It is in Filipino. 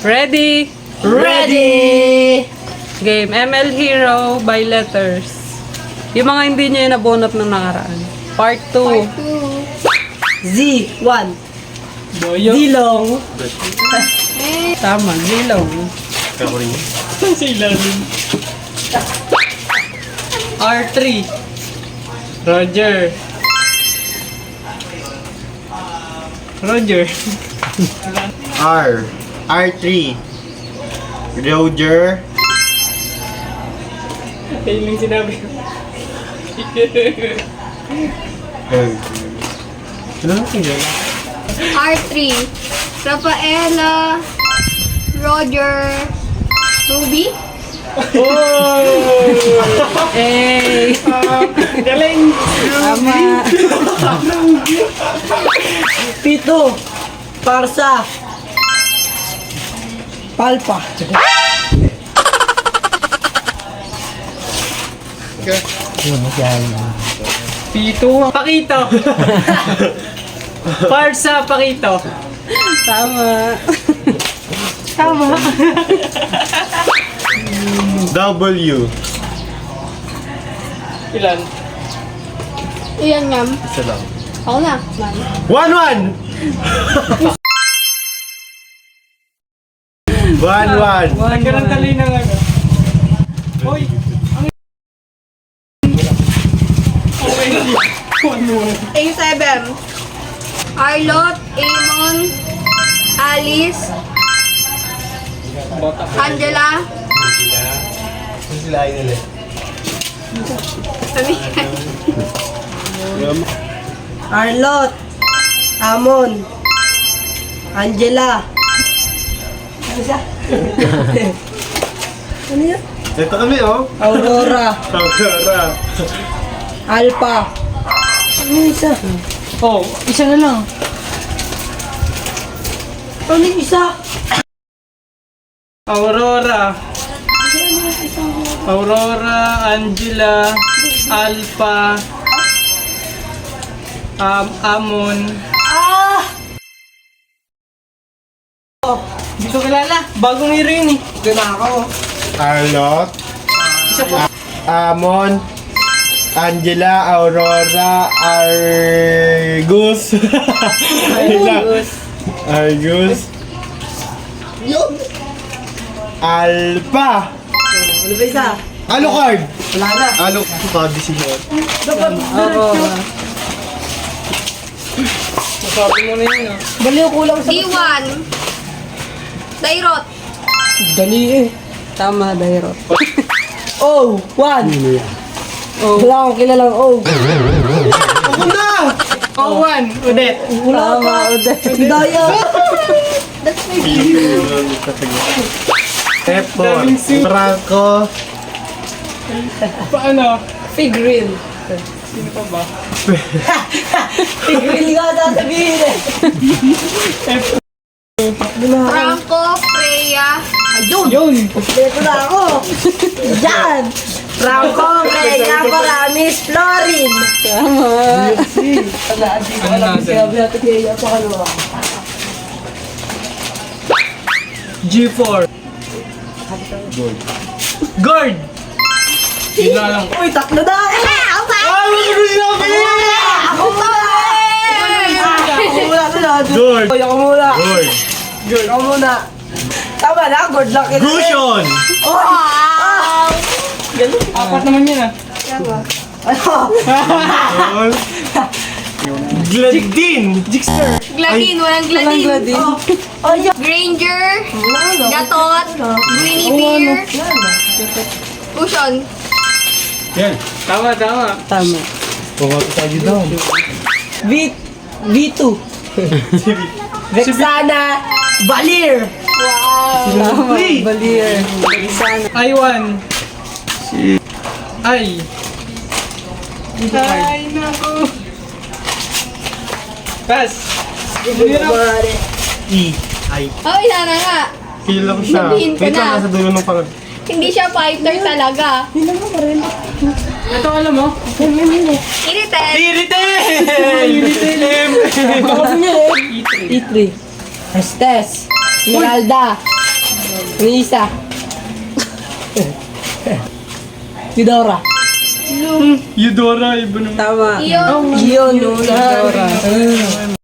Ready? Ready! Game. ML Hero by letters. Yung mga hindi nyo yung nabunot ng nakaraan. Part 2. Z1. Boyo. Dilong. Tama, Zilong. Ako rin. R3. Roger. Roger. R3. Roger. Ayun yung sinabi ko. Ano natin yun? R3, Rafaela, Roger, Ruby. Hey! Galing! Tama. Pito. Parsa. Palpa. Pito. Pakito. Parsa, Pakito. Tama. Tama. W. Ilan? Iyan nga. Isa lang. Ako na. 1-1. 1-1. Nagkaroon tali ng ano. Hoy! A7, Arlot, Amon, Alice, Angela, Sila ay nila. ano yan? Arlot. Amon. Angela. Ano siya? Ano yan? Ito kami, oh. Aurora. Aurora. Alpha. Ano yung isa? Oh, isa na lang. Ano yung isa? Aurora. Aurora, Angela, Alpha, Amon. Ah! Hindi ko kilala. Bagong hero yun eh. Gana ako. Arlot. Amon. Angela, Aurora, Argus. Argus. Alpha. Ano ba isa? Alucard. Wala na. Alucard. Decision. Dapat Aurora. Masabi mo na yun ah. baliw kulang sa... D1, Dairot, Dali eh. Tama, Dairot. Oh! One! Oh. Wala akong kilalang oh. Oh, one. Udet. Wala Tama, ka. Udet. Daya! F4. Franco. Paano? Figurine. Sino pa ba? Figurine nga sasabihin eh. Franco, Freya, Ayun! Yun. Kompleto na ako. Yan! Franco, Freya, Paramis, Florin. Tama. Tagaan dito Ano alam natin? siya natin kaya pa kalwa. G4. Guard. Yun na lang. Uy, tatlo na ako! Ako muna sunod. Good. Uy, ako muna. Good. Ako muna. Tama na, good luck. Gushon. Wow! Apat naman yun ah. Ano? Gladin. Jixter. Gladin, walang Walang Gladin, Gladin. Ay, Granger, wala na. Gatot, Guinevere, Ushon. Yan. Tama, tama. Tama. Pumunta tayo doon. V2. Vexana Valir. Tama. Balier. Sana. I1. Ay. Ay, naku. Pass. E. Ay. Oh, ina na nga. Kilang siya. Sabihin ko Wait lang, na. nasa dulo ng pang... Hindi siya fighter talaga. Ito alam mo? Irites. E3. Estes. Esmeralda. Ni isa. Eudora. Eudora, iba naman. Tama. Iyon. Iyon. Eudora.